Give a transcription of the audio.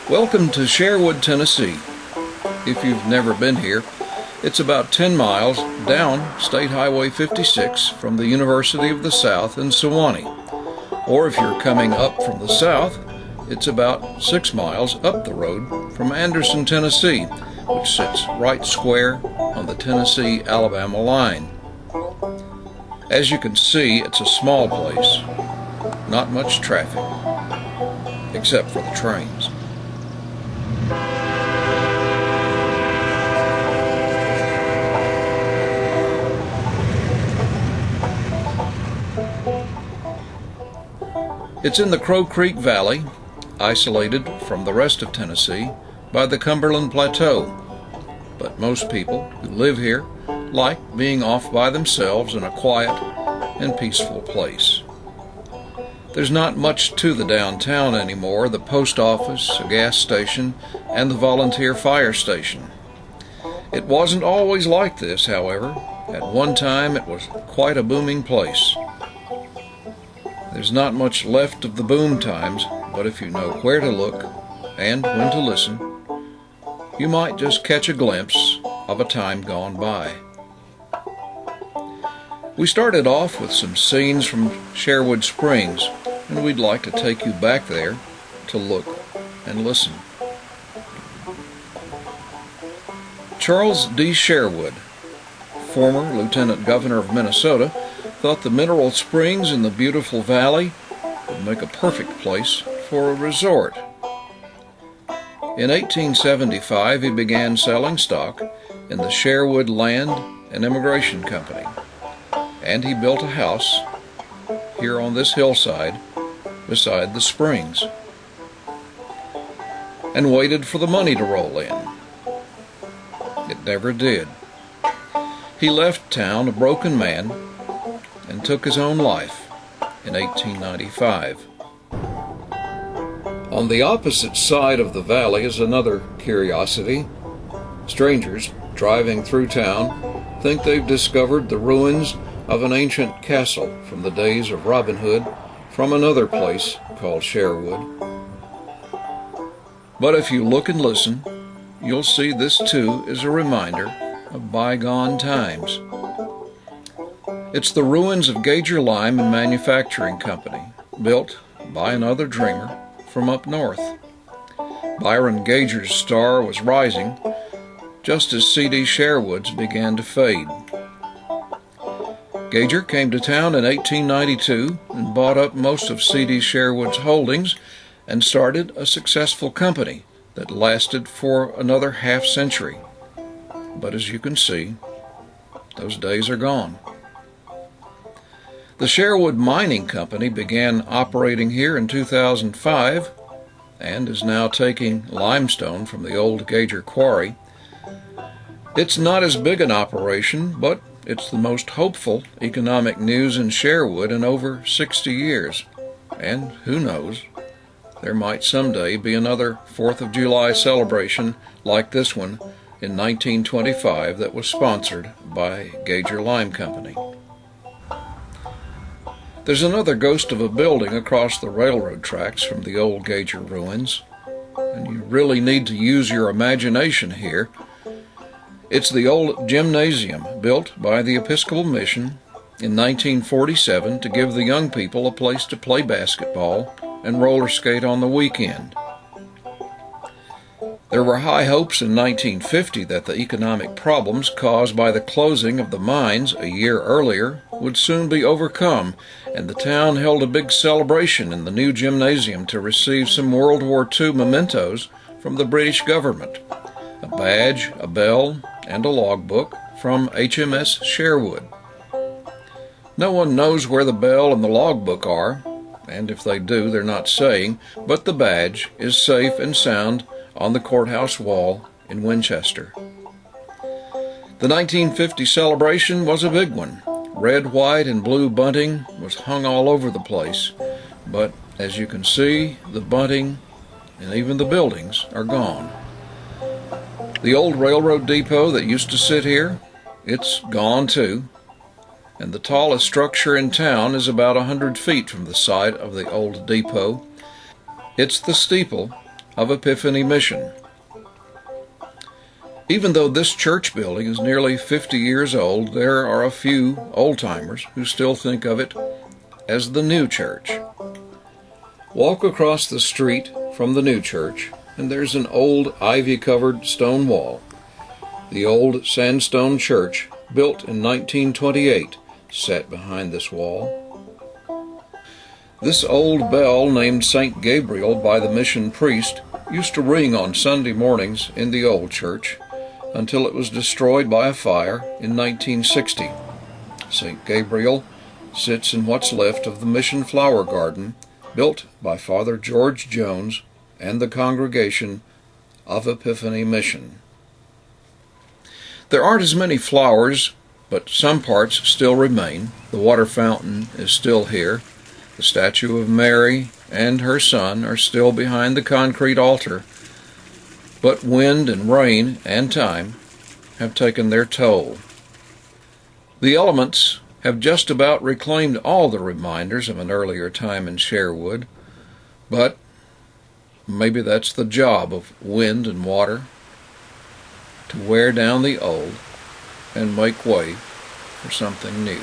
Welcome to Sherwood, Tennessee. If you've never been here, it's about 10 miles down State Highway 56 from the University of the South in Sewanee. Or if you're coming up from the south, it's about 6 miles up the road from Anderson, Tennessee, which sits right square on the Tennessee-Alabama line. As you can see, it's a small place. Not much traffic, except for the trains. It's in the Crow Creek Valley, isolated from the rest of Tennessee by the Cumberland Plateau. But most people who live here like being off by themselves in a quiet and peaceful place. There's not much to the downtown anymore: the post office, a gas station, and the volunteer fire station. It wasn't always like this, however. At one time it was quite a booming place. There's not much left of the boom times, but if you know where to look and when to listen, you might just catch a glimpse of a time gone by. We started off with some scenes from Sherwood Springs, and we'd like to take you back there to look and listen. Charles D. Sherwood, former Lieutenant Governor of Minnesota, thought the mineral springs in the beautiful valley would make a perfect place for a resort. In 1875, he began selling stock in the Sherwood Land and Immigration Company, and he built a house here on this hillside beside the springs, and waited for the money to roll in. It never did. He left town a broken man and took his own life in 1895. On the opposite side of the valley is another curiosity. Strangers driving through town think they've discovered the ruins of an ancient castle from the days of Robin Hood from another place called Sherwood. But if you look and listen, you'll see this too is a reminder of bygone times. It's the ruins of Gauger Lime and Manufacturing Company, built by another dreamer from up north. Byron Gauger's star was rising just as C.D. Sherwood's began to fade. Gauger came to town in 1892 and bought up most of C.D. Sherwood's holdings and started a successful company that lasted for another half-century. But as you can see, those days are gone. The Sherwood Mining Company began operating here in 2005 and is now taking limestone from the old Gauger quarry. It's not as big an operation, but it's the most hopeful economic news in Sherwood in over 60 years. And who knows, there might someday be another 4th of July celebration like this one in 1925 that was sponsored by Gauger Lime Company. There's another ghost of a building across the railroad tracks from the old Gauger ruins, and you really need to use your imagination here. It's the old gymnasium built by the Episcopal Mission in 1947 to give the young people a place to play basketball and roller skate on the weekend. There were high hopes in 1950 that the economic problems caused by the closing of the mines a year earlier would soon be overcome, and the town held a big celebration in the new gymnasium to receive some World War II mementos from the British government: a badge, a bell, and a logbook from HMS Sherwood. No one knows where the bell and the logbook are, and if they do, they're not saying, but the badge is safe and sound on the courthouse wall in Winchester. The 1950 celebration was a big one. Red, white, and blue bunting was hung all over the place, but as you can see, the bunting and even the buildings are gone. The old railroad depot that used to sit here, it's gone too, and the tallest structure in town is about 100 feet from the site of the old depot. It's the steeple of Epiphany Mission. Even though this church building is nearly 50 years old, there are a few old-timers who still think of it as the new church. Walk across the street from the new church, and there's an old ivy-covered stone wall. The old sandstone church, built in 1928, sat behind this wall. This old bell, named St. Gabriel by the mission priest, used to ring on Sunday mornings in the old church until it was destroyed by a fire in 1960. St. Gabriel sits in what's left of the mission flower garden built by Father George Jones and the congregation of Epiphany Mission. There aren't as many flowers, but some parts still remain. The water fountain is still here. The statue of Mary and her son are still behind the concrete altar. But wind and rain and time have taken their toll. The elements have just about reclaimed all the reminders of an earlier time in Sherwood, but maybe that's the job of wind and water, to wear down the old and make way for something new.